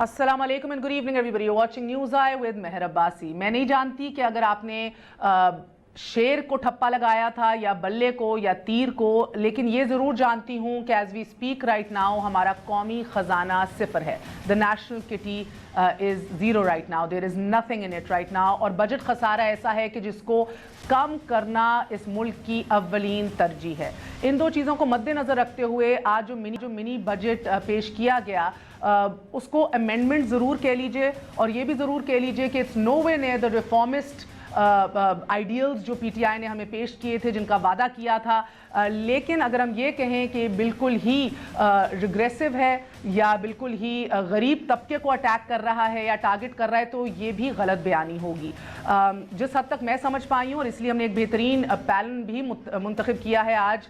अस्सलाम वालेकुम and good evening everybody watching News Eye with Mehar Abbasi. मैं नहीं जानती कि अगर आपने शेर को ठप्पा लगाया था या बल्ले को या तीर को, लेकिन ये ज़रूर जानती हूँ कि as we speak right now हमारा कौमी ख़जाना सिफर है। The national kitty is zero right now, there is nothing in it right now. और बजट खसारा ऐसा है कि जिसको कम करना इस मुल्क की अव्वलीन तरजीह है। इन दो चीज़ों को मद्देनज़र रखते हुए आज जो मिनी बजट पेश किया गया उसको अमेंडमेंट ज़रूर कह लीजिए और ये भी ज़रूर कह लीजिए कि it's no way near the reformist ideals जो पीटीआई ने हमें पेश किए थे, जिनका वादा किया था। लेकिन अगर हम ये कहें कि बिल्कुल ही रिग्रेसिव है या बिल्कुल ही गरीब तबके को अटैक कर रहा है या टारगेट कर रहा है, तो ये भी गलत बयानी होगी। जिस हद तक मैं समझ पाई हूँ, और इसलिए हमने एक बेहतरीन पैनल भी मुंतखब किया है, आज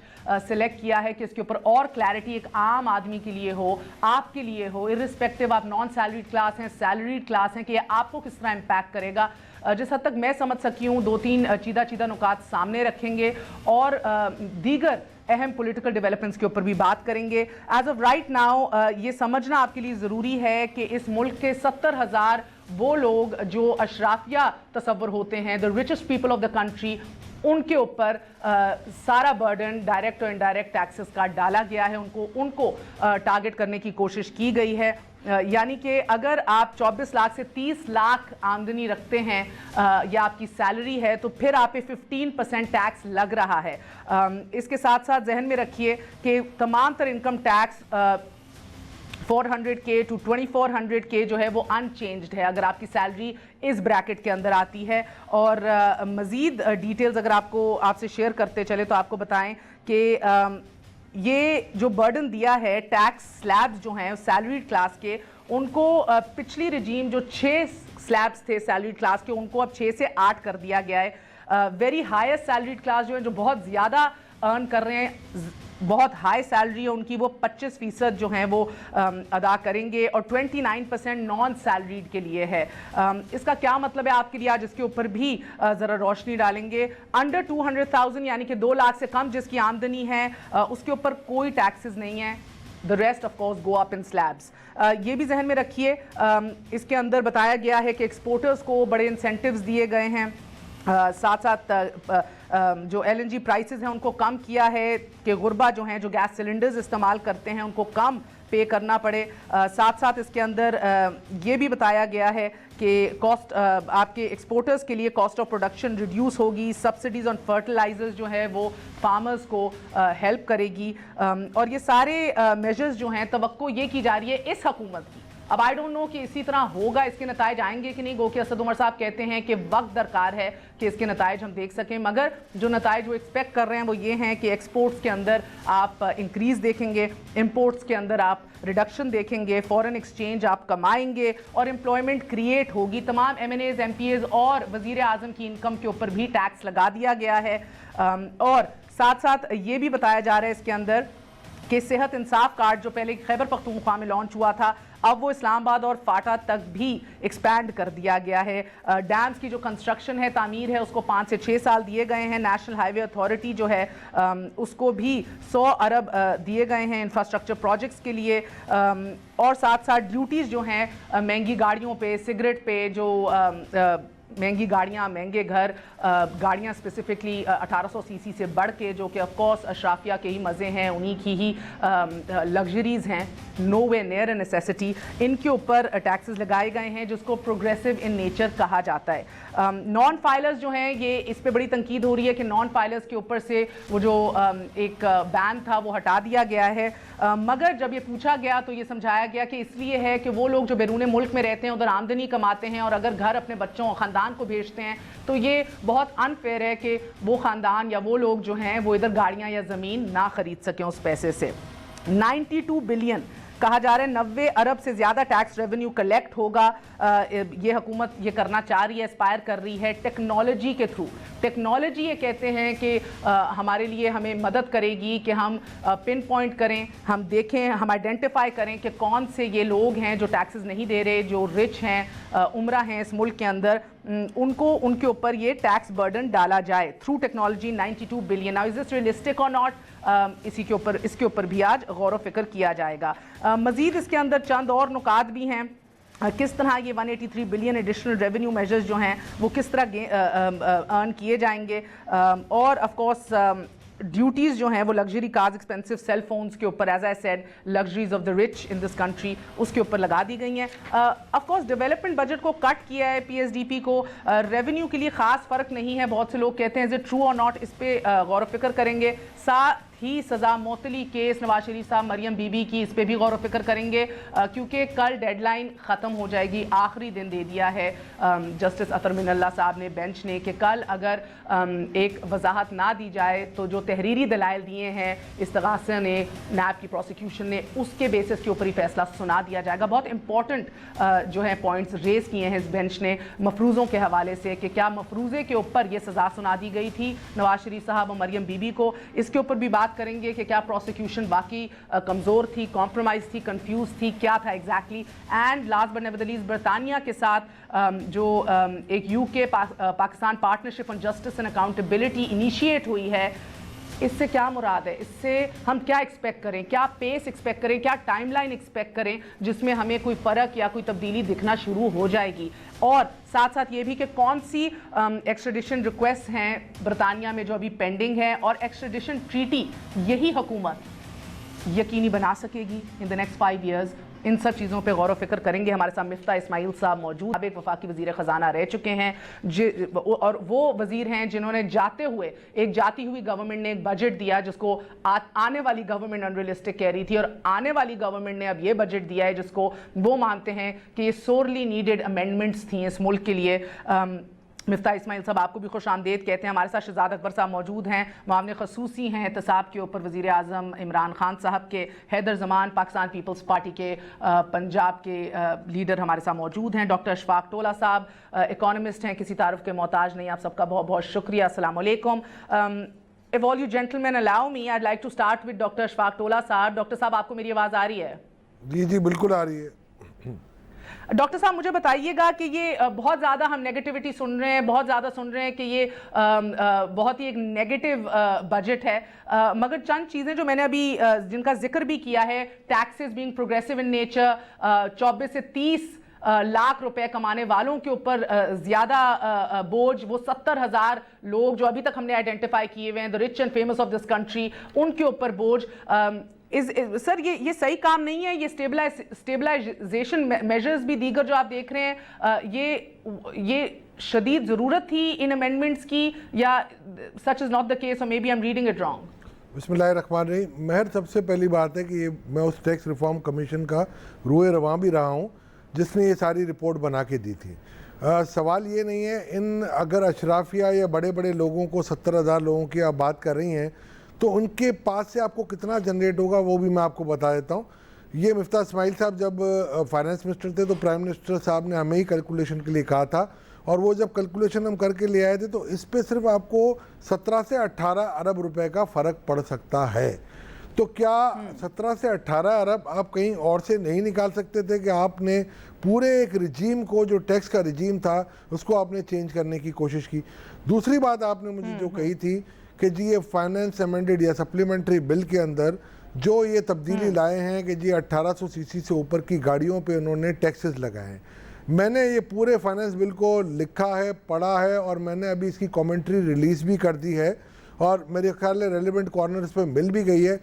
सिलेक्ट किया है कि इसके ऊपर और क्लैरिटी एक आम आदमी के लिए हो, आपके लिए हो, इर्रिस्पेक्टिव आप नॉन सैलरीड क्लास हैं, सैलरीड क्लास हैं, कि आपको किस तरह इम्पैक्ट करेगा। जिस हद तक मैं समझ सकी हूँ, दो तीन चीदा नुकात सामने रखेंगे और दीगर अहम पॉलिटिकल डेवलपमेंट्स के ऊपर भी बात करेंगे। एज ऑफ राइट नाउ ये समझना आपके लिए ज़रूरी है कि इस मुल्क के 70,000 वो लोग जो अशराफिया तसव्वुर होते हैं, the richest people of the country, उनके ऊपर सारा बर्डन डायरेक्ट और इनडायरेक्ट टैक्सेस का डाला गया है। उनको टारगेट करने की कोशिश की गई है। यानी कि अगर आप 24 लाख से 30 लाख आमदनी रखते हैं या आपकी सैलरी है, तो फिर आप पे 15% टैक्स लग रहा है। इसके साथ साथ जहन में रखिए कि तमाम तर income tax 400K to 2400K जो है वो अनचेंज्ड है अगर आपकी सैलरी इस ब्रैकेट के अंदर आती है। और मज़ीद डिटेल्स अगर आपसे शेयर करते चले तो आपको बताएं कि ये जो बर्डन दिया है, टैक्स स्लैब्स जो हैं सैलरीड क्लास के, उनको पिछली रजीम जो 6 स्लैब्स थे सैलरीड क्लास के, उनको अब 6 से 8 कर दिया गया है। वेरी हाईएस्ट सैलरीड क्लास जो है, जो बहुत ज़्यादा अर्न कर रहे हैं, बहुत हाई सैलरी है उनकी, वो 25% जो हैं वो अदा करेंगे और 29% नॉन सैलरीड के लिए है। इसका क्या मतलब है आपके लिए, आज इसके ऊपर भी ज़रा रोशनी डालेंगे। अंडर 200,000 यानी कि 2 लाख से कम जिसकी आमदनी है, उसके ऊपर कोई टैक्सेस नहीं है। The rest of course go up in slabs. ये भी जहन में रखिए। इसके अंदर बताया गया है कि एक्सपोर्टर्स को बड़े इंसेंटिव्स दिए गए हैं। साथ साथ जो LNG प्राइसेस हैं उनको कम किया है कि गुरबा जो हैं, जो गैस सिलेंडर्स इस्तेमाल करते हैं, उनको कम पे करना पड़े। साथ साथ इसके अंदर ये भी बताया गया है कि कॉस्ट आपके एक्सपोर्टर्स के लिए कॉस्ट ऑफ प्रोडक्शन रिड्यूस होगी। सब्सिडीज़ ऑन फर्टिलाइजर्स जो है वो फार्मर्स को हेल्प करेगी। और ये सारे मेजर्स जो हैं, तवक्को ये की जा रही है इस हुकूमत की। अब आई डोंट नो कि इसी तरह होगा, इसके नताइज आएंगे कि नहीं। गो कि असद उमर साहब कहते हैं कि वक्त दरकार है कि इसके नताइज हम देख सकें, मगर जो नताइज वो एक्सपेक्ट कर रहे हैं वो ये हैं कि एक्सपोर्ट्स के अंदर आप इंक्रीज़ देखेंगे, इंपोर्ट्स के अंदर आप रिडक्शन देखेंगे, फॉरेन एक्सचेंज आप कमाएंगे और एम्प्लॉयमेंट क्रिएट होगी। तमाम MNAs, MPAs और वज़ीर आज़म की इनकम के ऊपर भी टैक्स लगा दिया गया है। और साथ साथ ये भी बताया जा रहा है इसके अंदर कि सेहत इंसाफ कार्ड जो पहले खैबर पख्तूनख्वा में लॉन्च हुआ था, अब वो इस्लामाबाद और फाटा तक भी एक्सपैंड कर दिया गया है। डैम्स की जो कंस्ट्रक्शन है, तामीर है, उसको 5 से 6 साल दिए गए हैं। नेशनल हाईवे अथॉरिटी जो है उसको भी 100 अरब दिए गए हैं इंफ्रास्ट्रक्चर प्रोजेक्ट्स के लिए। और साथ साथ ड्यूटीज़ जो हैं महंगी गाड़ियों पे, सिगरेट पे, जो महंगी गाड़ियाँ, महंगे घर, गाड़ियाँ स्पेसिफिकली 1800 सीसी से बढ़ के, जो कि ऑफकोर्स अशराफिया के ही मज़े हैं, उन्हीं की ही लग्जरीज़ हैं, no way near a necessity, इनके ऊपर टैक्सेस लगाए गए हैं, जिसको प्रोग्रेसिव इन नेचर कहा जाता है। नॉन फाइलर्स जो हैं, ये इस पर बड़ी तनकीद हो रही है कि नॉन फाइलर्स के ऊपर से वो जो एक बैन था वो हटा दिया गया है। मगर जब ये पूछा गया तो ये समझाया गया कि इसलिए है कि वो लोग जो बैरून मुल्क में रहते हैं, उधर आमदनी कमाते हैं, और अगर घर अपने बच्चों ख़ानदान को भेजते हैं, तो ये बहुत अनफेयर है कि वो ख़ानदान या वो लोग जो हैं वो इधर गाड़ियाँ या ज़मीन ना ख़रीद सकें उस पैसे से। 92 बिलियन कहा जा रहा है, 90 अरब से ज़्यादा टैक्स रेवेन्यू कलेक्ट होगा। ये हुकूमत ये करना चाह रही है, एस्पायर कर रही है टेक्नोलॉजी के थ्रू। टेक्नोलॉजी ये कहते हैं कि हमारे लिए हमें मदद करेगी कि हम पिन पॉइंट करें, हम देखें, हम आइडेंटिफाई करें कि कौन से ये लोग हैं जो टैक्सेस नहीं दे रहे, जो रिच हैं, उम्रा हैं इस मुल्क के अंदर, उनको उनके ऊपर ये टैक्स बर्डन डाला जाए through technology. 92 billion. Now is this realistic और नॉट, इसके ऊपर भी आज गौर व फिक्र किया जाएगा। मज़ीद इसके अंदर चंद और नुकात भी हैं किस तरह ये 183 बिलियन एडिशनल रेवेन्यू मेजर्स जो हैं वो किस तरह अर्न किए जाएंगे, और ऑफ कोर्स ड्यूटीज़ जो हैं वो luxury cars, expensive cell phones के ऊपर, as I said luxuries of the rich in this country, उसके ऊपर लगा दी गई हैं। ऑफ कोर्स डेवलपमेंट बजट को कट किया है पीएसडीपी को, रेवेन्यू के लिए ख़ास फ़र्क नहीं है। बहुत से लोग कहते हैं इज इट ट्रू और नॉट, इस पर गौर फिक्र करेंगे। साथ ही सज़ा मौतली केस नवाज शरीफ साहब मरियम बीबी की, इस पर भी गौर फिक्र करेंगे, क्योंकि कल डेडलाइन ख़त्म हो जाएगी। आखिरी दिन दे दिया है जस्टिस अतर मिनल्ला साहब ने, बेंच ने, कि कल अगर एक वजाहत ना दी जाए तो जो तहरीरी दलाइल दिए हैं इस्तगासा ने, नैब की प्रोसिक्यूशन ने, उसके बेसिस के ऊपर ही फैसला सुना दिया जाएगा। बहुत इंपॉर्टेंट जो है पॉइंट्स रेज किए हैं इस बेंच ने मफरूज़ों के हवाले से, कि क्या मफरूज़े के ऊपर ये सज़ा सुना दी गई थी नवाज शरीफ साहब और मरियम बीबी को। इसके ऊपर भी बात करेंगे कि क्या प्रोसिक्यूशन बाकी कमज़ोर थी, कॉम्प्रोमाइज़ थी, कंफ्यूज थी, क्या था exactly. And last but never the least, बरतानिया के साथ जो एक UK Pakistan partnership on justice and accountability initiate हुई है, इससे क्या मुराद है, इससे हम क्या एक्सपेक्ट करें, क्या पेस एक्सपेक्ट करें, क्या टाइमलाइन एक्सपेक्ट करें जिसमें हमें कोई फ़र्क या कोई तब्दीली दिखना शुरू हो जाएगी। और साथ साथ ये भी कि कौन सी एक्स्ट्रेडिशन रिक्वेस्ट हैं बरतानिया में जो अभी पेंडिंग है, और एक्स्ट्रेडिशन ट्रीटी यही हुकूमत यकीनी बना सकेगी इन द नेक्स्ट 5 ईयर्स। इन सब चीज़ों पे गौर फिक्र करेंगे। हमारे साथ मिफ्ता इस्माइल साहब मौजूद, एक वफाकी वज़ीर ख़जाना रह चुके हैं, और वो वज़ीर हैं जिन्होंने जाते हुए एक जाती हुई गवर्नमेंट ने एक बजट दिया जिसको आने वाली गवर्नमेंट अनरियलिस्टिक कह रही थी, और आने वाली गवर्नमेंट ने अब ये बजट दिया है जिसको वो मानते हैं कि ये सोरली नीडेड अमेंडमेंट्स थी इस मुल्क के लिए। मिफ्ता इस्माइल साहब आपको भी खुश आमदेद कहते हैं। हमारे साथ शहजाद अकबर साहब मौजूद हैं, मामले खसूसी हैं एहतसाब के ऊपर वज़ीर आज़म इमरान खान साहब के। हैदर ज़मान पाकिस्तान पीपल्स पार्टी के पंजाब के लीडर हमारे साथ मौजूद हैं। डॉक्टर अशफाक टोला साहब इकोनॉमिस्ट हैं, किसी तारुफ के मोहताज नहीं। आप सबका बहुत बहुत शुक्रिया। अस्सलाम वालेकुम। If all you gentlemen allow me, I'd like to start with Dr. Ashfaq टोला साहब। डॉक्टर साहब आपको मेरी आवाज़ आ रही है? जी जी बिल्कुल आ रही है। डॉक्टर साहब मुझे बताइएगा कि ये बहुत ज़्यादा हम नेगेटिविटी सुन रहे हैं, बहुत ज़्यादा सुन रहे हैं कि ये बहुत ही एक नेगेटिव बजट है, मगर चंद चीज़ें जो मैंने अभी जिनका जिक्र भी किया है, taxes being progressive in nature, 24 से 30 लाख रुपए कमाने वालों के ऊपर ज़्यादा बोझ, वो 70,000 लोग जो अभी तक हमने आइडेंटिफाई किए हुए हैं, the rich and famous of this country, उनके ऊपर बोझ। सर ये सही काम नहीं है? ये स्टेबलाइजेशन मेजर्स भी दीगर जो आप देख रहे हैं, ये शदीद ज़रूरत थी इन अमेंडमेंट्स की, या such is not the case, और may be I am reading it wrong? बिस्मिल्लाहिर्रहमानिर्रहीम। महर सबसे पहली बात है कि मैं उस टैक्स रिफॉर्म कमीशन का रूए रवां भी रहा हूँ जिसने ये सारी रिपोर्ट बना के दी थी। सवाल ये नहीं है, इन अगर अशराफिया या बड़े बड़े लोगों को 70,000 लोगों की आप बात कर रही हैं तो उनके पास से आपको कितना जनरेट होगा वो भी मैं आपको बता देता हूँ। ये मिफ्ता इस्माइल साहब जब फाइनेंस मिनिस्टर थे तो प्राइम मिनिस्टर साहब ने हमें ही कैलकुलेशन के लिए कहा था, और वो जब कैलकुलेशन हम करके ले आए थे तो इस पे सिर्फ आपको 17 से 18 अरब रुपए का फ़र्क पड़ सकता है। तो क्या 17 से 18 अरब आप कहीं और से नहीं निकाल सकते थे कि आपने पूरे एक रिजीम को, जो टैक्स का रिजीम था, उसको आपने चेंज करने की कोशिश की। दूसरी बात आपने मुझे जो कही थी कि जी ये फाइनेंस अमेंडेड या सप्लीमेंट्री बिल के अंदर जो ये तब्दीली लाए हैं कि जी 1800 सीसी से ऊपर की गाड़ियों पे उन्होंने टैक्सेस लगाए हैं। मैंने ये पूरे फाइनेंस बिल को लिखा है, पढ़ा है, और मैंने अभी इसकी कमेंट्री रिलीज़ भी कर दी है, और मेरे ख्याल में रेलिवेंट कॉर्नर्स पे मिल भी गई है।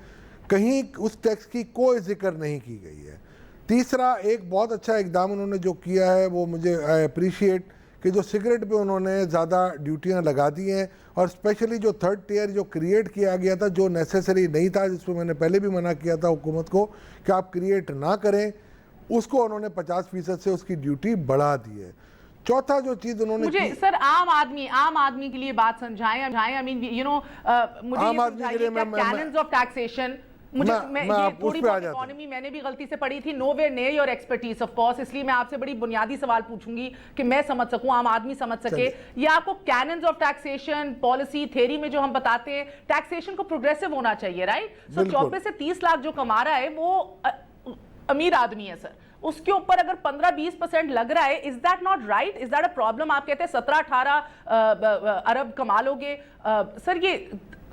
कहीं उस टैक्स की कोई जिक्र नहीं की गई है। तीसरा, एक बहुत अच्छा इकदाम उन्होंने जो किया है वो मुझे आई अप्रिशिएट, कि जो सिगरेट पे उन्होंने ज़्यादा ड्यूटियाँ लगा दी हैं, और स्पेशली जो थर्ड टियर जो क्रिएट किया गया था, जो नेसेसरी नहीं था, जिस पर मैंने पहले भी मना किया था हुकूमत को कि आप क्रिएट ना करें, उसको उन्होंने 50% से उसकी ड्यूटी बढ़ा दी है। चौथा जो चीज उन्होंने मुझे सर आम आदमी के लिए बात समझाएं। आई मीन यू नो मुझे आम आदमी के लिए कैनन्स ऑफ टैक्सेशन, थोड़ी बहुत इकोनॉमी मैंने भी गलती से पढ़ी थी, nowhere near your expertise of course, इसलिए मैं आपसे बड़ी बुनियादी सवाल पूछूंगी कि मैं समझ सकूं, आम आदमी समझ सके। या आपको cannons of taxation policy theory में जो हम बताते हैं, टैक्सेशन को प्रोग्रेसिव होना चाहिए, राइट? सो 24 से 30 लाख जो कमा रहा है वो अमीर आदमी है सर, उसके ऊपर अगर 15-20% लग रहा है, is that not right? Is that a problem? आप कहते हैं 17-18 अरब कमा लोगे, सर ये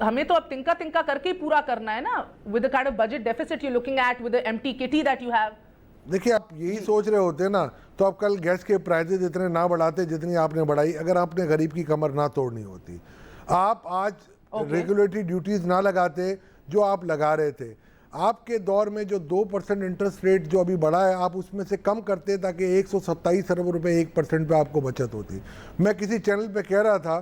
हमें तो अब तिनका करके ही पूरा करना है ना, with the kind of budget deficit you looking at, with the empty kitty that you have. देखिए, आप यही सोच रहे होते ना तो आप कल गैस के प्राइजेज इतने ना बढ़ाते जितनी आपने बढ़ाई, अगर आपने गरीब की कमर ना तोड़नी होती। आप आज रेगुलेटरी ड्यूटीज ना लगाते जो आप लगा रहे थे। आपके दौर में जो 2% इंटरेस्ट रेट जो अभी बढ़ा है, आप उसमें से कम करते ताकि 127 अरब रुपए 1% पे आपको बचत होती। मैं किसी चैनल पे कह रहा था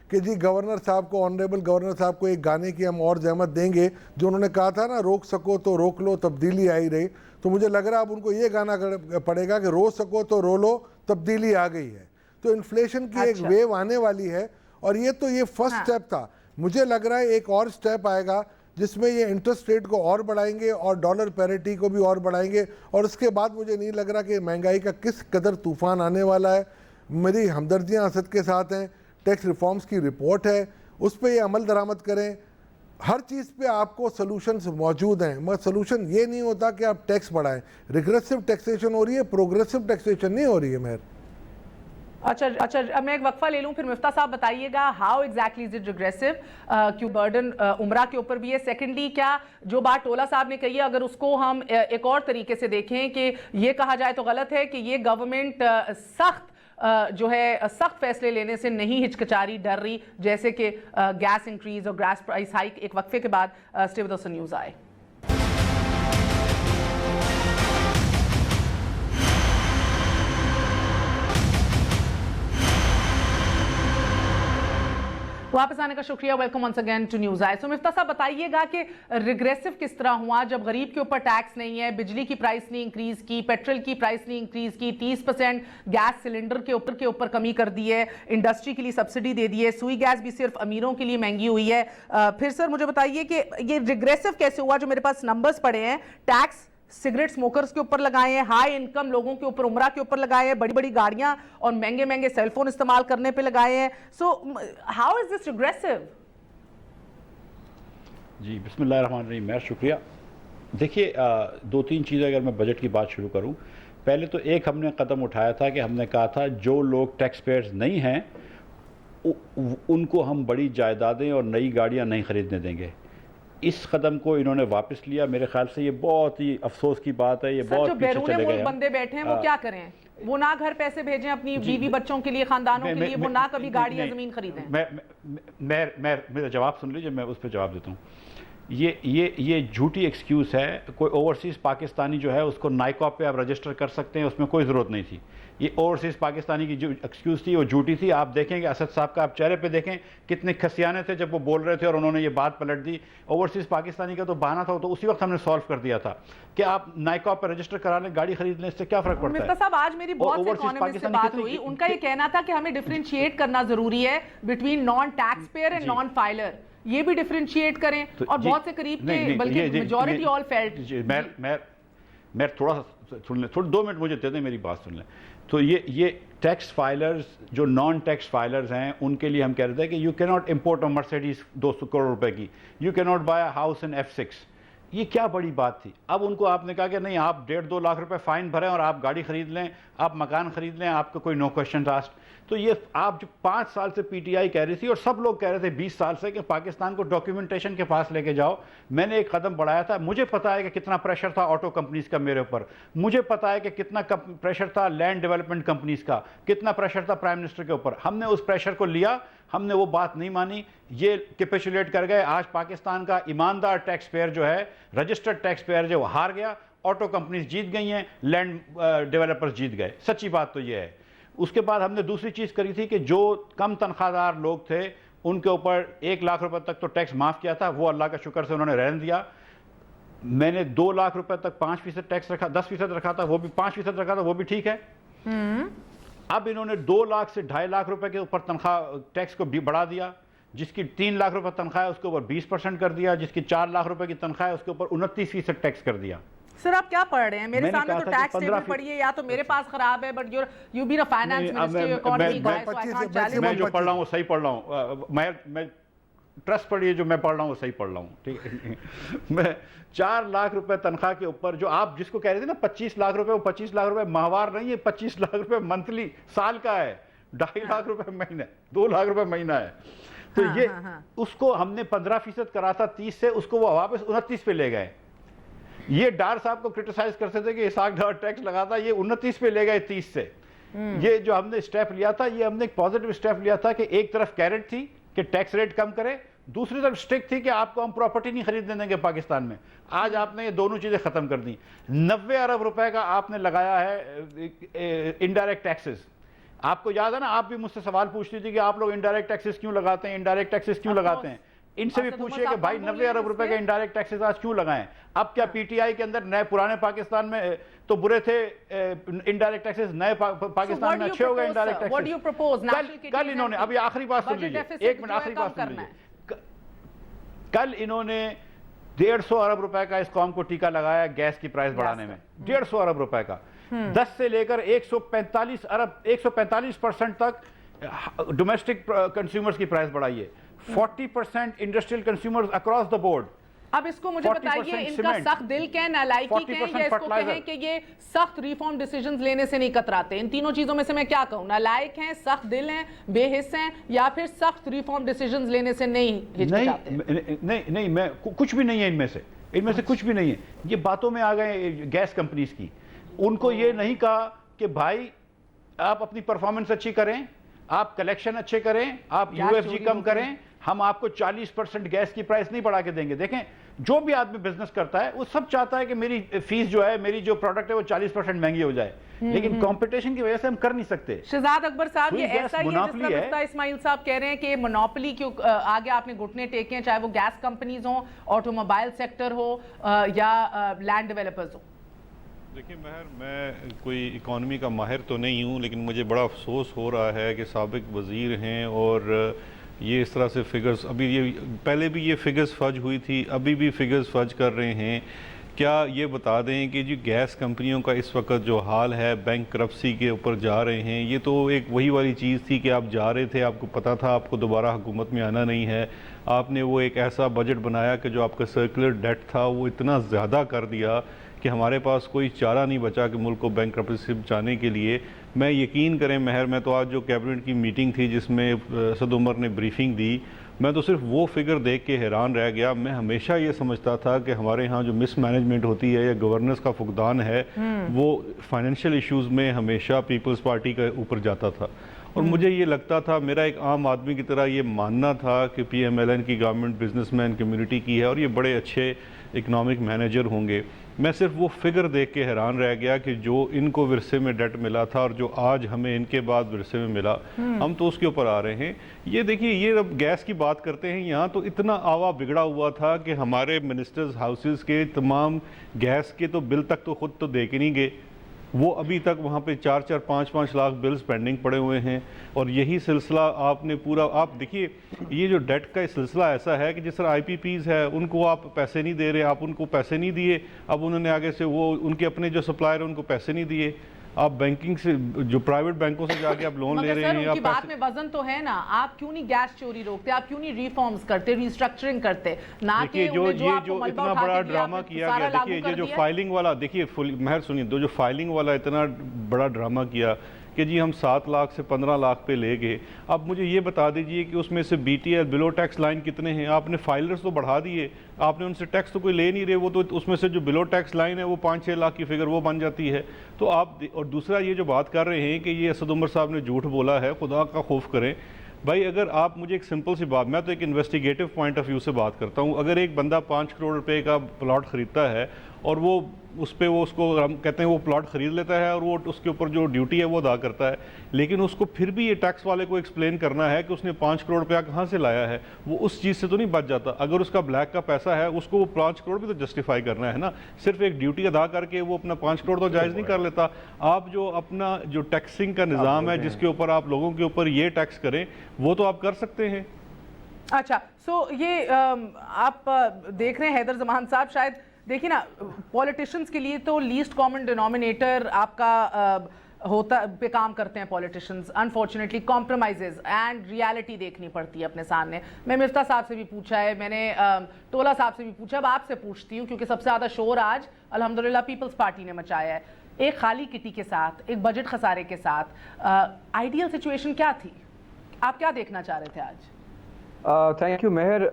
कि जी गवर्नर साहब को, ऑनरेबल गवर्नर साहब को एक गाने की हम और जहमत देंगे, जो उन्होंने कहा था ना, रोक सको तो रोक लो तब्दीली आई रही। तो मुझे लग रहा है अब उनको ये गाना पड़ेगा कि रोक सको तो रो लो तब्दीली आ गई है। तो इन्फ्लेशन की एक वेव आने वाली है, और ये फर्स्ट स्टेप था। मुझे लग रहा है एक और स्टेप आएगा जिसमें ये इंटरेस्ट रेट को और बढ़ाएंगे और डॉलर पैरिटी को भी और बढ़ाएंगे, और उसके बाद मुझे नहीं लग रहा कि महंगाई का किस कदर तूफान आने वाला है। मेरी हमदर्दियाँ असद के साथ हैं। टैक्स रिफॉर्म्स की रिपोर्ट है, उस पर ये अमल दरामद करें। हर चीज़ पे आपको सोल्यूशंस मौजूद हैं, मगर सोल्यूशन ये नहीं होता कि आप टैक्स बढ़ाएं। रिग्रेसिव टैक्सेशन हो रही है, प्रोग्रेसिव टैक्सेशन नहीं हो रही है। मेहर अच्छा, अब मैं एक वक्फा ले लूं, फिर मिफ्ता साहब बताइएगा how exactly is it regressive, क्यों बर्डन उमरा के ऊपर भी है। सेकेंडली, क्या जो बात टोला साहब ने कही है, अगर उसको हम एक और तरीके से देखें कि ये कहा जाए तो गलत है कि ये गवर्नमेंट सख्त फैसले लेने से नहीं हिचकिचा रही, डर रही, जैसे कि गैस इंक्रीज और गैस प्राइस हाइक। एक वक्फे के बाद स्टे विद अस न्यूज़ आए। वापस आने का शुक्रिया। Welcome once again to News Eye. So Miftah साहब बताइएगा कि रिग्रेसिव किस तरह हुआ जब गरीब के ऊपर टैक्स नहीं है, बिजली की प्राइस नहीं इंक्रीज की, पेट्रोल की प्राइस नहीं इंक्रीज की, 30% गैस सिलेंडर के ऊपर कमी कर दी है, इंडस्ट्री के लिए सब्सिडी दे दी है, सुई गैस भी सिर्फ अमीरों के लिए महंगी हुई है। फिर सर मुझे बताइए कि ये रिग्रेसिव कैसे हुआ? जो मेरे पास नंबर्स पड़े हैं, टैक्स सिगरेट स्मोकर्स के ऊपर लगाए हैं, हाई इनकम लोगों के ऊपर, उमरा के ऊपर लगाए हैं, बड़ी बड़ी गाड़ियां और महंगे महंगे सेलफोन इस्तेमाल करने पे लगाए हैं। So how is this regressive? जी बिस्मिल्लाहिर्रहमानिर्रहीम, मैं शुक्रिया। देखिए, दो तीन चीज़ें अगर मैं बजट की बात शुरू करूं, पहले तो एक हमने कदम उठाया था कि हमने कहा था जो लोग टैक्स पेयर्स नहीं हैं उनको हम बड़ी जायदादें और नई गाड़ियां नहीं खरीदने देंगे। इस कदम को इन्होंने वापस लिया। मेरे ख्याल से ये बहुत ही अफसोस की बात है। ये बहुत पीछे चले गए हैं। बंदे बैठे हैं, वो क्या करें? वो ना घर पैसे भेजें अपनी बीवी बच्चों के लिए, खानदानों के लिए, वो ना कभी गाड़ी या जमीन खरीदें। मैं मेरा जवाब सुन लीजिए, मैं उस पर जवाब देता हूँ। ये झूठी एक्सक्यूज़ है। कोई ओवरसीज़ पाकिस्तानी जो है उसको नाइकॉप पे आप रजिस्टर कर सकते हैं, उसमें कोई ज़रूरत नहीं थी। ये ओवरसीज़ पाकिस्तानी की जो एक्सक्यूज़ थी वो झूठी थी। आप देखेंगे असद साहब का, आप चेहरे पे देखें कितने खसियाने थे जब वो बोल रहे थे और उन्होंने ये बात पलट दी। ओवरसीज़ पाकिस्तानी का तो बहाना था, तो उसी वक्त हमने सॉल्व कर दिया था कि आप नाइकॉप पे रजिस्टर करा लें, गाड़ी खरीद लें, इससे क्या फ़र्क पड़ता है। मिफ्ता साहब, आज मेरी बहुत से इकोनॉमिस्ट से बात हुई, उनका ये कहना था कि हमें डिफरेंशिएट करना ज़रूरी है between non tax payer and non filer. ये भी डिफरेंशिएट करें, तो और बहुत से करीब के, बल्कि मेजॉरिटी ऑल फेल्ट। मैं थोड़ा सा सुन लें, थोड़ा 2 मिनट मुझे दे दें, मेरी बात सुन लें। तो ये टैक्स फाइलर्स जो नॉन टैक्स फाइलर्स हैं उनके लिए हम कह रहे थे कि you can not import a Mercedes 200 crore रुपए की, you can not buy a house in F6। ये क्या बड़ी बात थी? अब उनको आपने कहा कि नहीं, आप 1.5-2 लाख रुपए फाइन भरें और आप गाड़ी खरीद लें, आप मकान खरीद लें, आपका कोई नो क्वेश्चन आस्क्ड। तो ये आप जो 5 साल से पीटीआई कह रही थी और सब लोग कह रहे थे 20 साल से कि पाकिस्तान को डॉक्यूमेंटेशन के पास लेके जाओ, मैंने एक कदम बढ़ाया था। मुझे पता है कि कितना प्रेशर था ऑटो कंपनीज का मेरे ऊपर, मुझे पता है कि कितना प्रेशर था लैंड डेवलपमेंट कंपनीज का, कितना प्रेशर था प्राइम मिनिस्टर के ऊपर। हमने उस प्रेशर को लिया, हमने वो बात नहीं मानी, ये कैपिचुलेट कर गए। आज पाकिस्तान का ईमानदार टैक्स पेयर जो है, रजिस्टर्ड टैक्स पेयर जो हार गया, ऑटो कंपनीज जीत गई हैं, लैंड डेवलपर्स जीत गए। सच्ची बात तो ये है। उसके बाद हमने दूसरी चीज़ करी थी कि जो कम तनख्वाहदार लोग थे उनके ऊपर 1 लाख रुपए तक तो टैक्स माफ़ किया था, वो अल्लाह का शुक्र से उन्होंने रहने दिया। मैंने 2 लाख रुपए तक 5% टैक्स रखा, 10% रखा था, वो भी 5% रखा था, वो भी ठीक है। अब इन्होंने 2 लाख से 2.5 लाख रुपए के ऊपर तनख्वाह टैक्स को भी बढ़ा दिया। जिसकी 3 लाख रुपए तनख्वाह है उसके ऊपर 20% कर दिया, जिसकी 4 लाख रुपए की तनख्वाह है उसके ऊपर 29% टैक्स कर दिया। सर आप क्या पढ़ रहे हैं? मेरे सामने तो टैक्स टेबल पढ़ी है, या तो मेरे पास खराब है, but you been a finance minister, economy guy, so I can't challenge. मैं जो पढ़ रहा हूँ सही पढ़ रहा हूँ। मैं ट्रस्ट पढ़िए, जो मैं पढ़ रहा हूँ वो सही पढ़ रहा हूँ, ठीक है। मैं 4 लाख रुपए तनख्वाह के ऊपर जो आप जिसको कह रहे थे ना 25 लाख रुपए, वो 25 लाख रुपए माहवार नहीं है, 25 लाख रुपए मंथली साल का है, 2.5 लाख रुपए महीना, 2 लाख रुपए महीना है। तो ये उसको हमने 15% करा था 30 से, उसको वो वापस 29 पे ले गए। ये डार साहब को क्रिटिसाइज करते थे कि इसाक डार टैक्स लगाता, ये 29 पे ले गए 30 से। ये जो हमने स्टेप लिया था, ये हमने एक पॉजिटिव स्टेप लिया था कि एक तरफ कैरेट थी कि टैक्स रेट कम करे, दूसरी तरफ स्टिक थी कि आपको हम प्रॉपर्टी नहीं खरीदने देंगे पाकिस्तान में। आज आपने ये दोनों चीजें खत्म कर दी। 90 अरब रुपए का आपने लगाया है इनडायरेक्ट टैक्सेस। आपको याद है ना, आप भी मुझसे सवाल पूछती थी कि आप लोग इनडायरेक्ट टैक्सेस क्यों लगाते हैं, इनडायरेक्ट टैक्सेस क्यों लगाते हैं। इनसे भी पूछिए कि भाई 90 अरब रुपए के इनडायरेक्ट टैक्सेस आज क्यों लगाएं। अब क्या पीटीआई के अंदर नए पुराने पाकिस्तान में तो बुरे थे इनडायरेक्ट टैक्सेस, नए पाकिस्तान में अच्छे हो गए इनडायरेक्ट टैक्सेस। कल इन्होंने, अभी आखिरी बात सुन लीजिए, 1 मिनट आखिरी बात सुन लीजिए। कल इन्होंने 150 अरब रुपए का इस कौम को टीका लगाया गैस की प्राइस बढ़ाने में, 150 अरब रुपए का। 10 से लेकर 145% तक डोमेस्टिक कंज्यूमर्स की प्राइस बढ़ाई है, 40% industrial consumers across the board. अब इसको मुझे बताइए, इनका सख्त दिल क्या, नालायकी क्या, या इसको कहें कि ये सख्त रिफॉर्म डिसीजंस लेने से नहीं कतराते? इन तीनों चीजों में से मैं क्या कहूं, नालायक हैं, सख्त दिल हैं, बेहिस हैं, या फिर सख्त रिफॉर्म डिसीजंस लेने से नहीं हिचकिचाते? नहीं, मैं कुछ भी नहीं है इनमें से कुछ भी नहीं है। ये बातों में आ गए गैस कंपनीज की। उनको ये नहीं कहा कि भाई आप अपनी परफॉर्मेंस अच्छी करें, आप कलेक्शन अच्छे करें, आप यूएफजी कम करें, हम आपको 40% गैस की प्राइस नहीं बढ़ा के देंगे। देखें, जो भी आदमी बिजनेस करता है वो सब चाहता है कि मेरी फीस जो है, मेरी जो प्रोडक्ट है वो 40% महंगी हो जाए, लेकिन कंपटीशन की वजह से हम कर नहीं सकते। शहजाद अकबर साहब, ये ऐसा ही है जिस तरह इस्माइल साहब कह रहे हैं कि मोनोपोली क्यों आगे आपने घुटने टेके हैं, चाहे वो गैस कंपनीज हो, ऑटोमोबाइल सेक्टर हो या लैंड डेवलपर्स हो। देखिए महर, मैं कोई इकॉनमी का माहिर तो नहीं हूँ, लेकिन मुझे बड़ा अफसोस हो रहा है कि साबिक वज़ीर हैं और ये इस तरह से फिगर्स, अभी ये पहले भी ये फिगर्स फज हुई थी, अभी भी फिगर्स फज कर रहे हैं। क्या ये बता दें कि जो गैस कंपनियों का इस वक्त जो हाल है, बैंकरप्सी के ऊपर जा रहे हैं, ये तो एक वही वाली चीज़ थी कि आप जा रहे थे, आपको पता था आपको दोबारा हुकूमत में आना नहीं है, आपने वो एक ऐसा बजट बनाया कि जो आपका सर्कुलर डेट था वो इतना ज़्यादा कर दिया कि हमारे पास कोई चारा नहीं बचा कि मुल्क को बैंकरप्सी से बचाने के लिए। मैं यकीन करें महर, मैं तो आज जो कैबिनेट की मीटिंग थी जिसमें असद उमर ने ब्रीफिंग दी, मैं तो सिर्फ वो फिगर देख के हैरान रह गया। मैं हमेशा ये समझता था कि हमारे यहाँ जो मिसमैनेजमेंट होती है या गवर्नेंस का फुकदान है वो फाइनेंशियल इश्यूज़ में हमेशा पीपल्स पार्टी के ऊपर जाता था। और मुझे ये लगता था, मेरा एक आम आदमी की तरह ये मानना था कि PMLN की गवर्नमेंट बिजनेसमैन कम्युनिटी की है और ये बड़े अच्छे इकनॉमिक मैनेजर होंगे। मैं सिर्फ वो फिगर देख के हैरान रह गया कि जो इनको विरसे में डेट मिला था और जो आज हमें इनके बाद विरसे में मिला, हम तो उसके ऊपर आ रहे हैं। ये देखिए, ये अब गैस की बात करते हैं, यहाँ तो इतना आवा बिगड़ा हुआ था कि हमारे मिनिस्टर्स हाउसेस के तमाम गैस के तो बिल तक तो खुद तो दे के नहीं गए, वो अभी तक वहाँ पे 4-4, 5-5 लाख बिल्स पेंडिंग पड़े हुए हैं। और यही सिलसिला आपने पूरा, आप देखिए ये जो डेट का सिलसिला ऐसा है कि जिस तरह IPPs है उनको आप पैसे नहीं दे रहे, आप उनको पैसे नहीं दिए, अब उन्होंने आगे से वो उनके अपने जो सप्लायर हैं उनको पैसे नहीं दिए, आप बैंकिंग से जो प्राइवेट बैंकों से जाके आप लोन ले रहे हैं। उनकी बात में वजन तो है ना, आप क्यों नहीं गैस चोरी रोकते, आप क्यों नहीं रिफॉर्म्स करते, रिस्ट्रक्चरिंग करते, ना कि ये जो इतना बड़ा ड्रामा किया गया। देखिए ये जो फाइलिंग वाला, देखिए महर सुनिए, जो फाइलिंग वाला इतना बड़ा ड्रामा किया कि जी हम 7 लाख से 15 लाख पे ले गए। अब मुझे ये बता दीजिए कि उसमें से BTL बिलो टैक्स लाइन कितने हैं? आपने फाइलर्स तो बढ़ा दिए, आपने उनसे टैक्स तो कोई ले नहीं रहे, वो तो उसमें से जो बिलो टैक्स लाइन है वो 5-6 लाख की फिगर वो बन जाती है। तो आप, और दूसरा ये जो बात कर रहे हैं कि ये असद उमर साहब ने झूठ बोला है, खुदा का खौफ करें भाई। अगर आप मुझे एक सिंपल सी बात, मैं तो एक इन्वेस्टिगेटिव पॉइंट ऑफ व्यू से बात करता हूँ, अगर एक बंदा 5 करोड़ रुपए का प्लॉट ख़रीदता है और वो उस पर वो उसको हम कहते हैं वो प्लॉट ख़रीद लेता है और वो उसके ऊपर जो ड्यूटी है वो अदा करता है, लेकिन उसको फिर भी ये टैक्स वाले को एक्सप्लेन करना है कि उसने 5 करोड़ रुपया कहाँ से लाया है, वो उस चीज़ से तो नहीं बच जाता। अगर उसका ब्लैक का पैसा है उसको वो 5 करोड़ भी तो जस्टिफाई करना है ना, सिर्फ एक ड्यूटी अदा करके वो अपना 5 करोड़ तो जायज़ नहीं कर लेता। आप जो अपना जो टैक्सिंग का निज़ाम है जिसके ऊपर आप लोगों के ऊपर ये टैक्स करें, वो तो आप कर सकते हैं। अच्छा, सो ये आप देख रहे हैं हैदर जमान साहब, शायद देखिए ना, पॉलिटिशियंस के लिए तो लीस्ट कॉमन डिनोमिनेटर आपका होता पे काम करते हैं politicians. Unfortunately compromises and reality देखनी पड़ती है अपने सामने। मैं मिफ्ता साहब से भी पूछा है, मैंने टोला साहब से भी पूछा, अब आपसे पूछती हूँ क्योंकि सबसे ज़्यादा शोर आज अल्हम्दुलिल्लाह पीपल्स पार्टी ने मचाया है। एक खाली किटी के साथ, एक बजट खसारे के साथ आइडियल सिचुएशन क्या थी? आप क्या देखना चाह रहे थे आज? थैंक यू मेहर।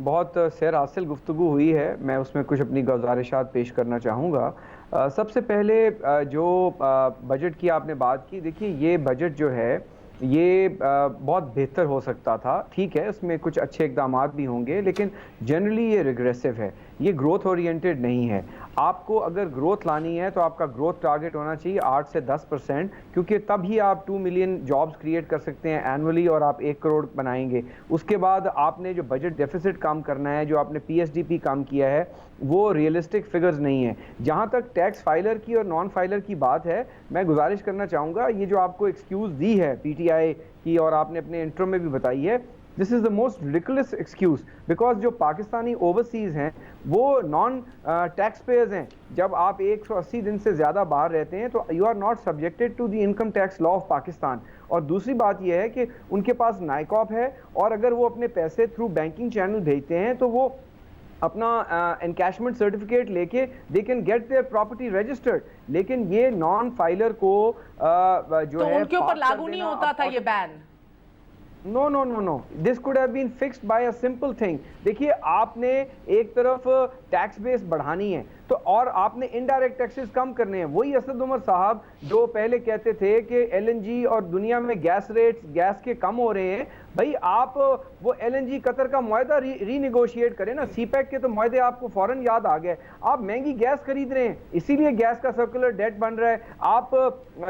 बहुत सैर हासिल गुफ्तगू हुई है, मैं उसमें कुछ अपनी गुजारिशात पेश करना चाहूँगा। सबसे पहले जो बजट की आपने बात की, देखिए ये बजट जो है ये बहुत बेहतर हो सकता था। ठीक है, इसमें कुछ अच्छे इक़दाम भी होंगे, लेकिन जनरली ये रिग्रेसिव है, ये ग्रोथ ओरिएंटेड नहीं है। आपको अगर ग्रोथ लानी है तो आपका ग्रोथ टारगेट होना चाहिए 8 से 10%, क्योंकि तब ही आप 2 मिलियन जॉब्स क्रिएट कर सकते हैं एनुअली और आप 1 करोड़ बनाएंगे। उसके बाद आपने जो बजट डेफिसिट काम करना है, जो आपने पीएसडीपी काम किया है, वो रियलिस्टिक फिगर्स नहीं है। जहां तक टैक्स फाइलर की और नॉन फाइलर की बात है, मैं गुजारिश करना चाहूँगा, ये जो आपको एक्सक्यूज़ दी है पीटीआई की और आपने अपने इंट्रो में भी बताई है, this is the most ridiculous excuse, because जो पाकिस्तानी ओवरसीज हैं वो नॉन टैक्स पेयर्स हैं। जब आप 180 दिन से ज़्यादा बाहर रहते हैं तो you are not subjected to the income tax law of Pakistan. और दूसरी बात यह है कि उनके पास नाइकॉप है, और अगर वो अपने पैसे थ्रू बैंकिंग चैनल भेजते हैं तो वो अपना एनकैशमेंट सर्टिफिकेट लेके they can get their property registered. लेकिन ये नॉन फाइलर को जो तो है उनके ऊपर लागू नहीं होता था ये ban? No no no no, this could have been fixed by a simple thing. देखिए, आपने एक तरफ टैक्स बेस बढ़ानी है तो और आपने इनडायरेक्ट टैक्सेस कम करने हैं। वही असद उमर साहब जो पहले कहते थे कि एलएनजी और दुनिया में गैस रेट्स गैस के कम हो रहे हैं, भाई आप वो एलएनजी कतर का मुआहदा रीनिगोशिएट करें ना। सीपैक के तो मुआहदे आपको फौरन याद आ गए। आप महंगी गैस खरीद रहे हैं, इसीलिए गैस का सर्कुलर डेट बन रहा है। आप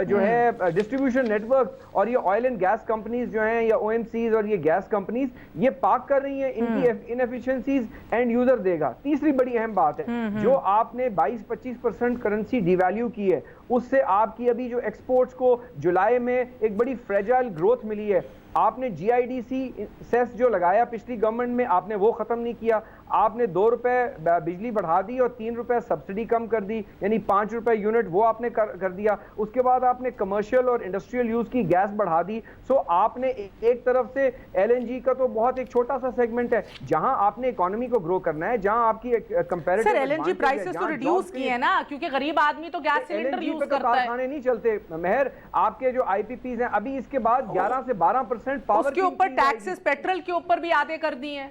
जो है डिस्ट्रीब्यूशन नेटवर्क और ये ऑयल एंड गैस कंपनीज जो हैं या ओएमसीज और ये गैस कंपनीज ये पाक कर रही हैं, इनकी इनएफिशिएंसीज एंड यूजर देगा। तीसरी बड़ी अहम बात है, जो आपने 22-25% करेंसी डिवैल्यू की है, उससे आपकी अभी जो एक्सपोर्ट्स को जुलाई में एक बड़ी फ्रेजाइल ग्रोथ मिली है। आपने जीआईडीसी सेस जो लगाया पिछली गवर्नमेंट में, आपने वो खत्म नहीं किया। आपने 2 रुपए बिजली बढ़ा दी और 3 रुपए सब्सिडी कम कर दी, यानी 5 रुपए यूनिट वो आपने कर दिया। उसके बाद आपने कमर्शियल और इंडस्ट्रियल यूज की गैस बढ़ा दी। सो आपने एक तरफ से एलएनजी का तो बहुत एक छोटा सा सेगमेंट है, जहां आपने इकोनॉमी को ग्रो करना है, जहां आपकी कंपैरेटिव सर एलएनजी प्राइसेस तो रिड्यूस किए हैं ना, क्योंकि गरीब आदमी तो गैस सिलेंडर यूज करता है। कारखाने नहीं चलते मेहर, आपके जो आईपीपीज हैं अभी इसके बाद 11 से 12% पावर उसके ऊपर टैक्सेस पेट्रोल के ऊपर भी आधे कर दिए हैं,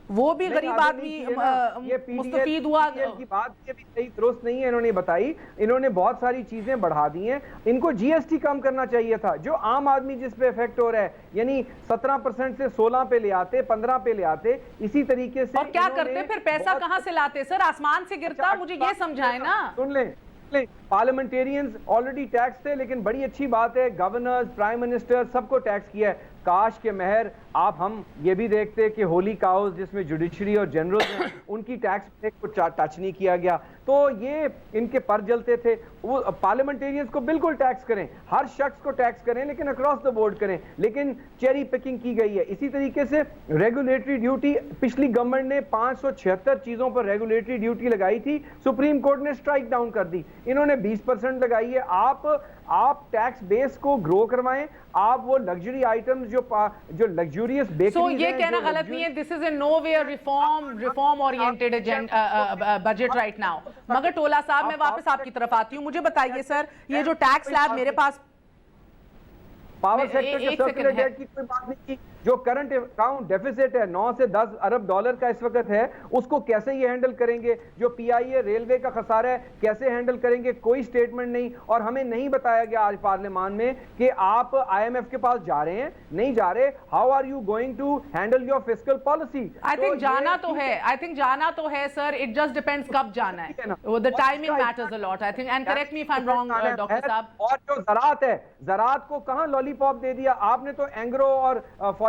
वो भी गरीब आदमी मुस्तफीद हुआ। की बात ये भी सही दुरुस्त नहीं है, इन्होंने बताई। इन्होंने बहुत सारी चीजें बढ़ा दी हैं। इनको जीएसटी कम करना चाहिए था, जो आम आदमी जिस पे इफेक्ट हो रहा है, यानी 17% से 16 पे ले आते, 15 पे ले आते। इसी तरीके से और क्या करते फिर? पैसा कहां से लाते सर? आसमान से गिरता? मुझे ये समझाए ना। सुन ले, पार्लियामेंटेरियंस ऑलरेडी टैक्स थे, लेकिन बड़ी अच्छी बात है गवर्नर्स, प्राइम मिनिस्टर सबको टैक्स किया है। काश के मेहर आप हम ये भी देखते कि होली काउज जिसमें जुडिशरी और जनरल हैं, उनकी टैक्स को टच नहीं किया गया, तो ये इनके पर जलते थे। वो पार्लियामेंटेरियंस को बिल्कुल टैक्स करें, हर शख्स को टैक्स करें, लेकिन अक्रॉस द बोर्ड करें, लेकिन चेरी पिकिंग की गई है। इसी तरीके से रेगुलेटरी ड्यूटी, पिछली गवर्नमेंट ने 576 चीजों पर रेगुलेटरी ड्यूटी लगाई थी, सुप्रीम कोर्ट ने स्ट्राइक डाउन कर दी। इन्होंने 20% लगाई है। आप टैक्स बेस को ग्रो करवाएं, आप वो लग्जरी आइटम्स जो लग्जूरियस सो ये कहना गलत नहीं है, this is a no way reform oriented budget right now. मगर टोला साहब, मैं वापस आपकी तरफ आती हूँ। मुझे बताइए सर, ये जो टैक्स लैब मेरे पास पावर सेक्टर के सर्कुलर डेट की कोई बात नहीं की। जो करंट अकाउंट डेफिसिट है 9 से 10 अरब डॉलर का इस वक्त है, उसको कैसे ये हैंडल करेंगे? जो पीआईए रेलवे का खसारा है कैसे हैंडल करेंगे? कोई स्टेटमेंट नहीं। और हमें नहीं बताया गया आज पार्लियामान में कि आप आईएमएफ के पास जा रहे हैं, नहीं जा रहे। How are you going to handle your fiscal policy? I think जाना तो है, सर। इट जस्ट डिपेंड्स कब जाना है। The timing matters a lot, I think. And correct me if I am wrong doctor साहब। और जो ज़राअत है, ज़राअत को कहां लॉलीपॉप दे दिया आपने? तो एंग्रो और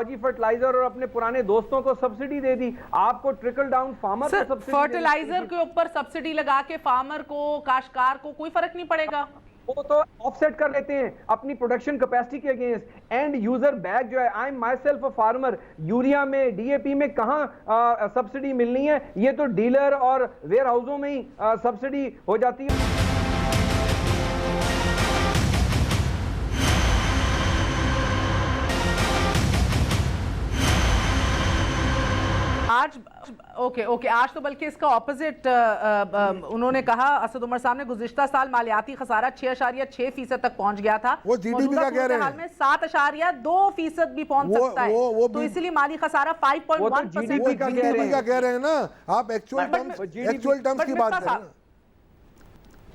फर्टिलाइजर और अपने पुराने दोस्तों को सब्सिडी दे दी। आपको ट्रिकल डाउन फार्मर को सब्सिडी, फर्टिलाइजर के ऊपर सब्सिडी लगा के फार्मर को, काश्तकार को कोई फर्क नहीं पड़ेगा। वो तो ऑफसेट कर लेते हैं अपनी प्रोडक्शन कैपेसिटी के अगेंस्ट। एंड यूजर बैग जो है, I am my self a farmer, urea में, डीएपी में कहां सब्सिडी मिलनी है? ये तो डीलर और वेयर हाउसों में ही सब्सिडी हो जाती है। आज ओके आज तो बल्कि इसका ऑपोजिट उन्होंने कहा, असद उमर साहब ने, गुज़िश्ता साल मालियाती खसारा 6.6% तक पहुंच गया था। वो जीडीपी का कह रहे हैं, हाल में 7.2% भी पहुंच सकता है, तो इसलिए माली खसारा 5.1% जीडीपी का कह रहे हैं ना आप, एक्चुअल टर्म्स की बात कर रहे हैं।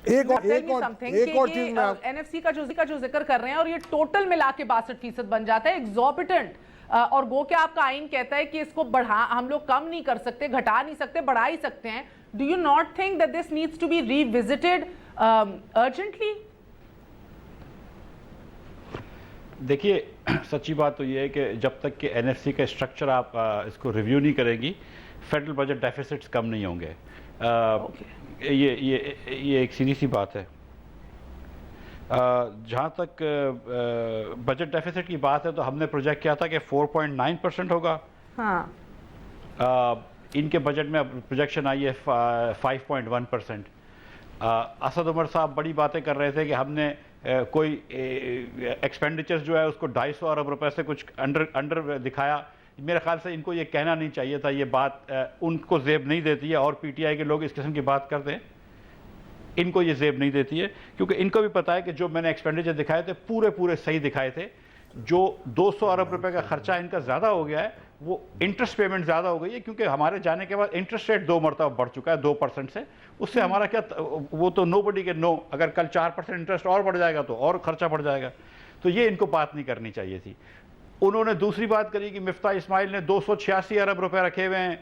एक और चीज में एनएफसी का जो जिक्र कर रहे हैं और ये टोटल मिला के 62% बन जाता है, एग्जॉर्बिटेंट। और गो के आपका आइन कहता है कि इसको हम लोग कम नहीं कर सकते, घटा नहीं सकते, बढ़ा ही सकते हैं। Do you not think that this needs to be revisited urgently? देखिए, सच्ची बात तो ये है कि जब तक कि एनएफसी का स्ट्रक्चर आप इसको रिव्यू नहीं करेंगी, फेडरल बजट डेफिसिट्स कम नहीं होंगे। ये एक सीधी सी बात है। जहाँ तक बजट डेफिसिट की बात है तो हमने प्रोजेक्ट किया था कि 4.9% होगा। हाँ। इनके बजट में अब प्रोजेक्शन आई है 5.1%। असद उमर साहब बड़ी बातें कर रहे थे कि हमने कोई एक्सपेंडिचर्स जो है उसको 250 अरब रुपए से कुछ अंडर दिखाया। मेरे ख्याल से इनको ये कहना नहीं चाहिए था, ये बात उनको जेब नहीं देती है, और पीटीआई के लोग इस किस्म की बात करते हैं, इनको ये जेब नहीं देती है, क्योंकि इनको भी पता है कि जो मैंने एक्सपेंडिचर दिखाए थे पूरे सही दिखाए थे। जो 200 अरब रुपए का खर्चा इनका ज़्यादा हो गया है, वो इंटरेस्ट पेमेंट ज़्यादा हो गई है, क्योंकि हमारे जाने के बाद इंटरेस्ट रेट 2 मरतबा बढ़ चुका है 2% से। उससे हमारा क्या, वो तो नोबडी के नो, अगर कल 4% इंटरेस्ट और बढ़ जाएगा तो और खर्चा बढ़ जाएगा। तो ये इनको बात नहीं करनी चाहिए थी। उन्होंने दूसरी बात करी कि मिफ्ता इस्माइल ने 286 अरब रुपए रखे हुए हैं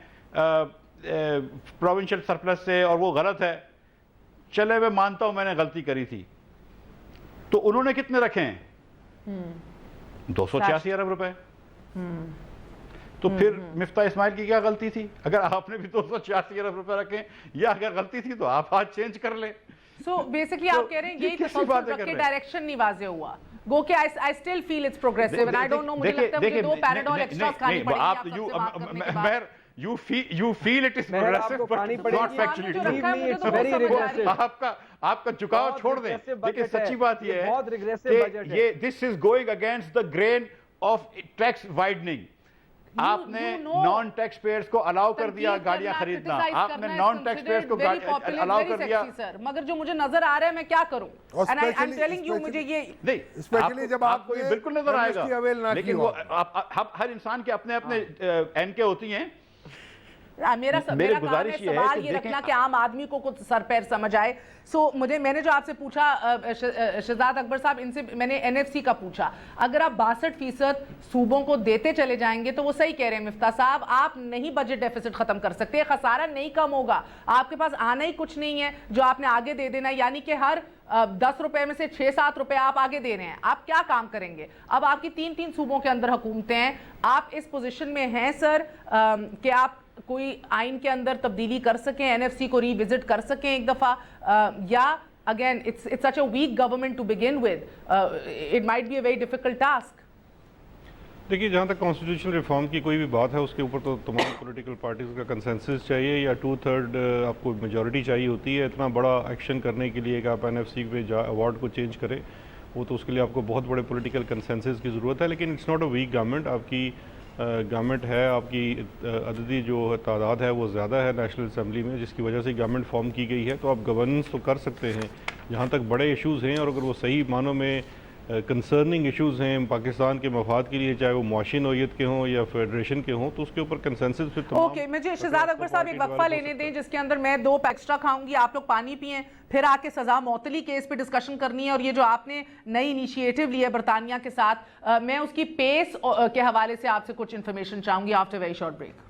प्रोविंशियल सरप्लस से, और वो गलत है। चले मैं मानता हूं मैंने गलती करी थी, तो उन्होंने कितने रखे हैं? 286 अरब रुपए। तो फिर मिफ्ता इस्माइल की क्या गलती थी? अगर आपने भी 286 अरब रुपए रखे, या अगर गलती थी तो आप आज चेंज कर ले। सो बेसिकली आप कह रहे हैं यही डायरेक्शन नहीं वाजे हुआ। गो के I still feel it's progressive and I don't know, मुझे लगता है मुझे 2 पैराडॉल एक्स्ट्रा खानी पड़ेगी आप सबसे बात करने के बाद। You feel it is progressive, but it's not factually true. आपका झुकाव छोड़ दें। देखिए, सच्ची बात ये है कि ये this is going against the grain of tax widening. आपने नॉन टैक्स पेयर्स को अलाउ कर दिया गाड़ियां खरीदना, आपने नॉन टैक्स पेयर्स को अलाउ कर दिया। सर, मगर जो मुझे नजर आ रहा है मैं क्या करूं? And I am telling you, मुझे ये नहीं, स्पेशली जब आपको ये बिल्कुल नजर आएगा, लेकिन वो हर इंसान के अपने एनके होती हैं। मेरा गुजारिश सवाल ये रखना कि आम आदमी को कुछ सर पैर समझ आए। मैंने जो आपसे पूछा शहजाद अकबर साहब, इनसे मैंने एनएफसी का पूछा। अगर आप 62% सूबों को देते चले जाएंगे तो वो सही कह रहे हैं मिफ्ता साहब, आप नहीं बजट डेफिसिट खत्म कर सकते, खसारा नहीं कम होगा, आपके पास आना ही कुछ नहीं है जो आपने आगे दे देना, यानी कि हर 10 रुपए में से 6-7 रुपए आप आगे दे रहे हैं। आप क्या काम करेंगे? अब आपकी 3 सूबों के अंदर हुकूमतें हैं, आप इस पोजीशन में हैं सर कि आप कोई आइन के अंदर तब्दीली कर सकें, एनएफसी को रीविजिट कर सकें एक दफा, या again it's such a weak government to begin with, it might be a very difficult task. देखिए, जहाँ तक कॉन्स्टिट्यूशनल रिफॉर्म की कोई भी बात है, उसके ऊपर तो तमाम पॉलिटिकल पार्टीज का कंसेंसस चाहिए, या 2/3 आपको मेजॉरिटी चाहिए होती है। इतना बड़ा एक्शन करने के लिए कि आप एनएफसी पे अवार्ड को चेंज करें, वो तो उसके लिए आपको बहुत बड़े पॉलिटिकल कंसेंसस की ज़रूरत है। लेकिन it's not a weak government, आपकी गवर्नमेंट है, आपकी अददी जो तादाद है वो ज़्यादा है नेशनल असम्बली में, जिसकी वजह से गवर्नमेंट फॉर्म की गई है। तो आप गवर्नेंस तो कर सकते हैं जहाँ तक बड़े इश्यूज़ हैं, और अगर वो सही मानों में कंसर्निंग इश्यूज़ हैं पाकिस्तान के मफाद के लिए, चाहे वो मुआशी नौयत के हों या फेडरेशन के हों, तो उसके ऊपर कंसेंसस पे ओके, मुझे शहजाद अकबर साहब एक वक्फा लेने दें जिसके अंदर मैं 2 एक्स्ट्रा खाऊंगी, आप लोग पानी पिएं, फिर आके सजा मौतली केस पे डिस्कशन करनी है। और ये जो आपने नई इनिशिएटिव ली है बरतानिया के साथ, मैं उसकी पेस के हवाले से आपसे कुछ इन्फॉर्मेशन चाहूंगी आफ्टर वेरी शॉर्ट ब्रेक।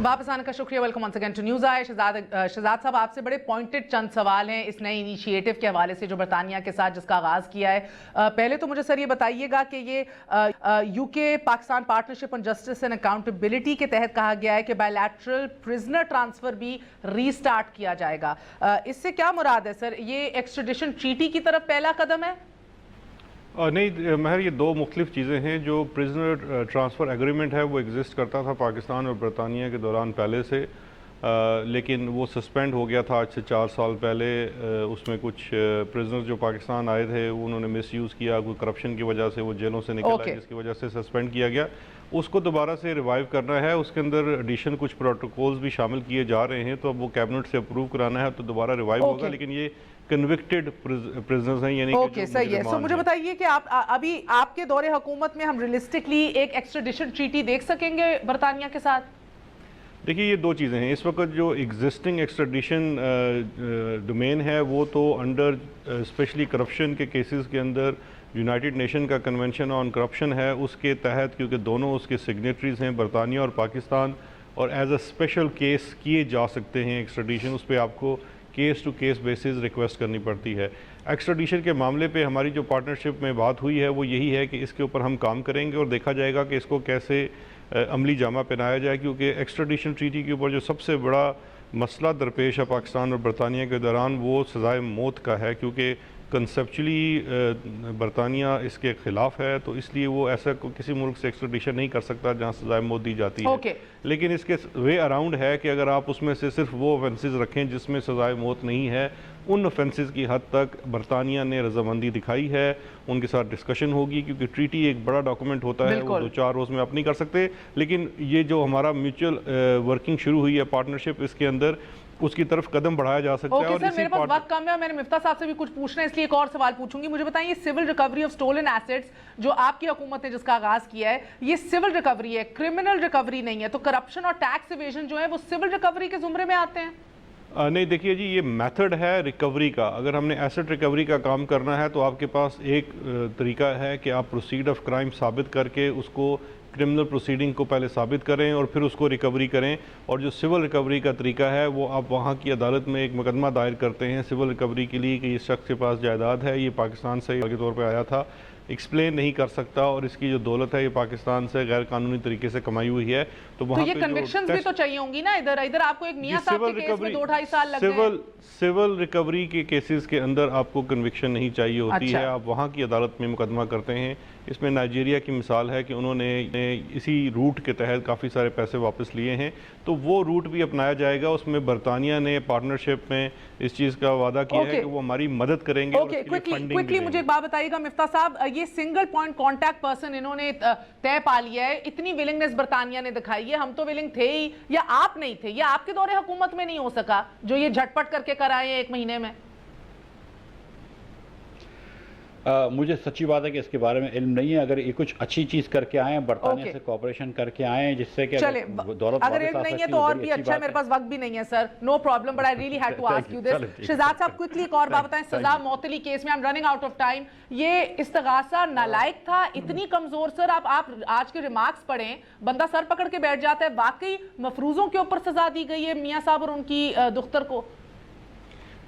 वापस आने का शुक्रिया, welcome once again to news आए। शहजाद साहब, आपसे बड़े पॉइंटेड चंद सवाल हैं इस नए इनिशिएटिव के हवाले से जो बरतानिया के साथ जिसका आगाज़ किया है। पहले तो मुझे सर ये बताइएगा कि ये UK Pakistan partnership on justice and accountability के तहत कहा गया है कि बायलैटरल प्रिजनर ट्रांसफर भी रीस्टार्ट किया जाएगा। इससे क्या मुराद है सर? ये एक्सट्रेडिशन ट्रीटी की तरफ पहला कदम है? नहीं महर, ये दो मुख्तलिफ चीज़ें हैं। जो प्रिजनर ट्रांसफ़र एग्रीमेंट है वो एग्जिस्ट करता था पाकिस्तान और बरतानिया के दौरान पहले से, लेकिन वो सस्पेंड हो गया था आज से 4 साल पहले। उसमें कुछ प्रिजनर जो पाकिस्तान आए थे उन्होंने मिसयूज़ किया, कोई करप्शन की वजह से वो जेलों से निकल आए, जिसकी वजह से सस्पेंड किया गया। उसको दोबारा से रिवाइव करना है, उसके अंदर एडिशन कुछ प्रोटोकॉल्स भी शामिल किए जा रहे हैं, तो अब वो कैबिनेट से अप्रूव कराना है तो दोबारा रिवाइव होगा। लेकिन ये कन्विक्टेड प्रिजनर्स हैं, यानी ओके सही है। सो मुझे बताइए कि आप अभी आपके दौरे हुकूमत में हम रियलिस्टिकली एक एक्स्ट्राडिशन ट्रीटी देख सकेंगे बरतानिया के साथ? देखिए, ये दो चीज़ें हैं। इस वक्त जो एग्जिस्टिंग एक्स्ट्राडिशन डोमेन है वो तो अंडर स्पेशली करप्शन के केसेस के अंदर यूनाइटेड नेशन का कन्वेंशन ऑन करप्शन है, उसके तहत, क्योंकि दोनों उसके सिग्नेटरीज हैं बरतानिया और पाकिस्तान, और एज अ स्पेशल केस किए जा सकते हैं एक्स्ट्राडिशन। उस पर आपको case to case basis request करनी पड़ती है। एक्स्ट्राडिशन के मामले पे हमारी जो पार्टनरशिप में बात हुई है वो यही है कि इसके ऊपर हम काम करेंगे और देखा जाएगा कि इसको कैसे अमली जामा पहनाया जाए, क्योंकि एक्स्ट्राडिशन ट्रीटी के ऊपर जो सबसे बड़ा मसला दरपेश है पाकिस्तान और बरतानिया के दौरान वो सज़ाए मौत का है, क्योंकि कंसेप्चुअली बरतानिया इसके ख़िलाफ़ है, तो इसलिए वो ऐसा किसी मुल्क से एक्स्ट्राडिशन नहीं कर सकता जहाँ सज़ाए मौत दी जाती है। लेकिन इसके वे अराउंड है कि अगर आप उसमें से सिर्फ वो ऑफेंसेस रखें जिसमें सज़ाए मौत नहीं है, उन ऑफेंसेस की हद तक बरतानिया ने रजामंदी दिखाई है, उनके साथ डिस्कशन होगी, क्योंकि ट्रीटी एक बड़ा डॉक्यूमेंट होता है, वो 2-4 रोज़ में आप नहीं कर सकते। लेकिन ये जो हमारा म्यूचुअल वर्किंग शुरू हुई है पार्टनरशिप, इसके अंदर उसकी तरफ कदम बढ़ाया जा सकता है। और सर, मेरे पास वक्त कम है, मैंने मिफ्ता साहब से भी कुछ पूछना है, इसलिए एक और सवाल पूछूंगी। मुझे बताइए, civil recovery of stolen assets जो आपकी हुकूमत ने जिसका आगाज किया है, ये सिविल रिकवरी है, क्रिमिनल रिकवरी नहीं है, तो करप्शन और टैक्स इवेजन जो है वो सिविल रिकवरी के जुमरे में आते हैं? नहीं, देखिए जी, ये मेथड है रिकवरी का। अगर हमने एसेट रिकवरी का काम करना है तो आपके पास एक तरीका है कि आप प्रोसीड ऑफ क्राइम साबित करके उसको क्रिमिनल प्रोसीडिंग को पहले साबित करें और फिर उसको रिकवरी करें। और जो सिविल रिकवरी का तरीका है वो आप वहाँ की अदालत में एक मुकदमा दायर करते हैं सिविल रिकवरी के लिए कि इस शख्स के पास जायदाद है, ये पाकिस्तान से के तौर पर आया था, एक्सप्लेन नहीं कर सकता और इसकी जो दौलत है ये पाकिस्तान से गैर कानूनी तरीके से कमाई हुई है। तो वहाँ ये कन्विक्शंस भी तो चाहिए होंगी ना। इधर आपको एक मियां साहब के केस में 2-2.5 साल लग गए। सिविल रिकवरी के केसेस के अंदर आपको कन्विक्शन नहीं चाहिए होती है, आप वहाँ की अदालत में मुकदमा करते हैं। इसमें नाइजीरिया की मिसाल है कि उन्होंने इसी रूट के तहत काफ़ी सारे पैसे वापस लिए हैं, तो वो रूट भी अपनाया जाएगा। उसमें बरतानिया ने पार्टनरशिप में इस चीज़ का वादा किया है कि वो हमारी मदद करेंगे। क्विकली मुझे एक बात बताइएगा मिफ्ता साहब, ये सिंगल पॉइंट कॉन्टैक्ट पर्सन इन्होंने तय पा लिया है, इतनी विलिंगनेस बरतानिया ने दिखाई है, हम तो विलिंग थे ही, या आप नहीं थे, या आपके दौरे हुकूमत में नहीं हो सका जो ये झटपट करके कराए 1 महीने में? मुझे सच्ची बात है कि इसके बारे में इल्म नहीं है। अगर ये कुछ अच्छी चीज करके आए, बरतानिया से कोऑपरेशन करके आए, जिससे कि अगर इल्म नहीं है तो और भी अच्छा है। मेरे पास वक्त भी नहीं है sir, no problem, but I really had to ask you this. Shahzad साहब, क्विकली एक और बात बताएं, सजा मौतली केस में, I am running out of time, ये इस्तगासा नालायक था, इतनी कमजोर? सर आप आज के रिमार्क्स पढ़ें, बंदा सर पकड़ के बैठ जाता है। वाकई मफरूजों के ऊपर सजा दी गई है मियां साहब और उनकी दुख्तर को?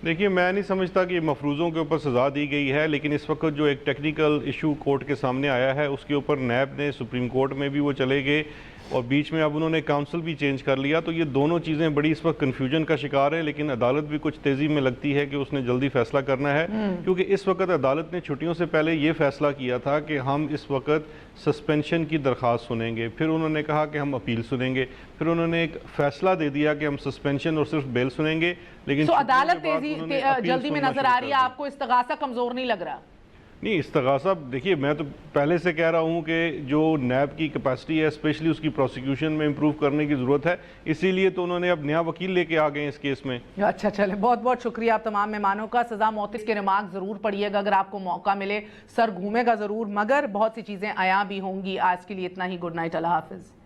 देखिए, मैं नहीं समझता कि मफरूज़ों के ऊपर सज़ा दी गई है, लेकिन इस वक्त जो एक टेक्निकल इशू कोर्ट के सामने आया है उसके ऊपर नैब ने सुप्रीम कोर्ट में भी वो चले गए और बीच में अब उन्होंने काउंसिल भी चेंज कर लिया। तो ये दोनों चीज़ें बड़ी इस वक्त कन्फ्यूजन का शिकार है, लेकिन अदालत भी कुछ तेज़ी में लगती है कि उसने जल्दी फैसला करना है, क्योंकि इस वक्त अदालत ने छुट्टियों से पहले ये फैसला किया था कि हम इस वक्त सस्पेंशन की दरख्वास्त सुनेंगे, फिर उन्होंने कहा कि हम अपील सुनेंगे, फिर उन्होंने एक फैसला दे दिया कि हम सस्पेंशन और सिर्फ बेल सुनेंगे। लेकिन अदालत जल्दी में नजर आ रही है आपको, इस्तगासा कमजोर नहीं लग रहा? नहीं, इस्तगासा, देखिए मैं तो पहले से कह रहा हूं कि जो नैब की कैपेसिटी है स्पेशली उसकी प्रोसिक्यूशन में इंप्रूव करने की ज़रूरत है, इसीलिए तो उन्होंने अब नया वकील लेके आ गए इस केस में। अच्छा, चले, बहुत बहुत शुक्रिया आप तमाम मेहमानों का। सजा मौत के रिमार्क ज़रूर पढ़िएगा अगर आपको मौका मिले, सर घूमेगा ज़रूर, मगर बहुत सी चीज़ें आया भी होंगी। आज के लिए इतना ही, गुड नाइट, अल्लाह हाफिज़।